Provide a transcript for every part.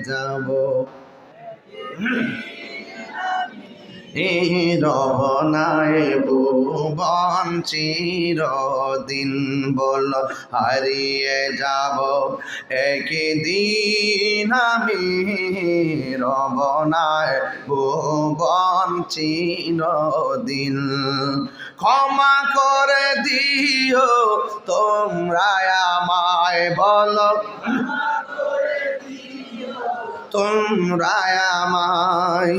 যাব রবনায় ভুবন চিরদিন বল হারিয়ে যাব একদিন আমি রবনায় ভুবন চিরদিন ক্ষমা করে দিও তোমরা আমায় বলো তোমরা আমায়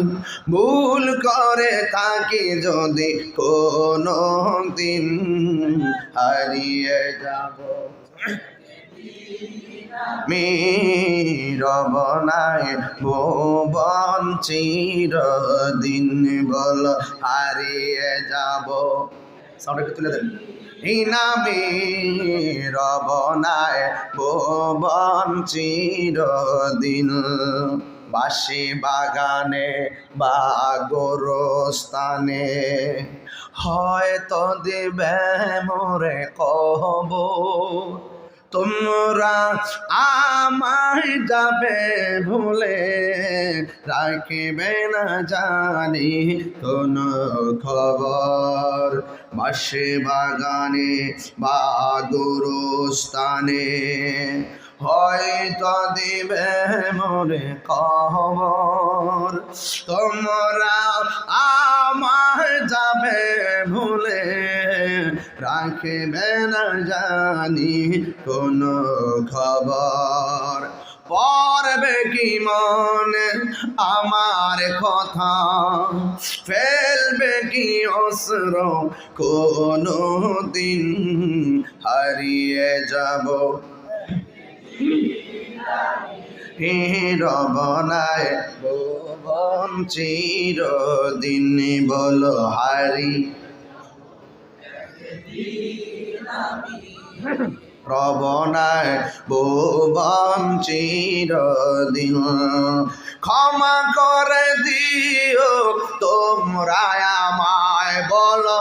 ভুল করে থাকি যদি কোনো দিন হারিয়ে যাব রবনায় ভুবন চিরদিন বল হারিয়ে যাব সাউন্ডটা তুলে দেন নামে রবনায় ভুবন চিরদিন বাঁশি বাগানে বা গোরস্থানে হয়তো দিবে মোরে কবর তোমরা আমায় যাবে ভুলে রাখিবে না জানি কোনো খবর বাঁশি বাগানে বা গোরস্থানে হয়তো দিবে মোরে খবর তোমরা আমায় যাবে ভুলে রাখিবে না জানি কোনো খবর পড়বে কি মনে আমার কথা ফেলবে কি অস্ত্র কোনো দিন হারিয়ে যাব রবনায় ভুবন চিরদিন বল হারি রবনায় ভুবন চিরদিন ক্ষমা করে দিও তোমরা আমায় বলো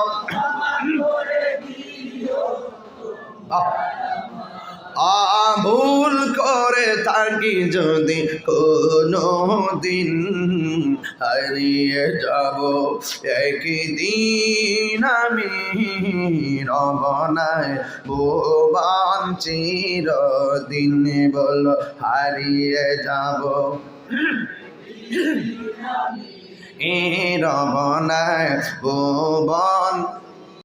ভুল করে থাকি যদি কোনো দিন হারিয়ে যাব একদিন আমি রবনায় ভুবন চিরদিন বল হারিয়ে যাব রবনায় ভুবন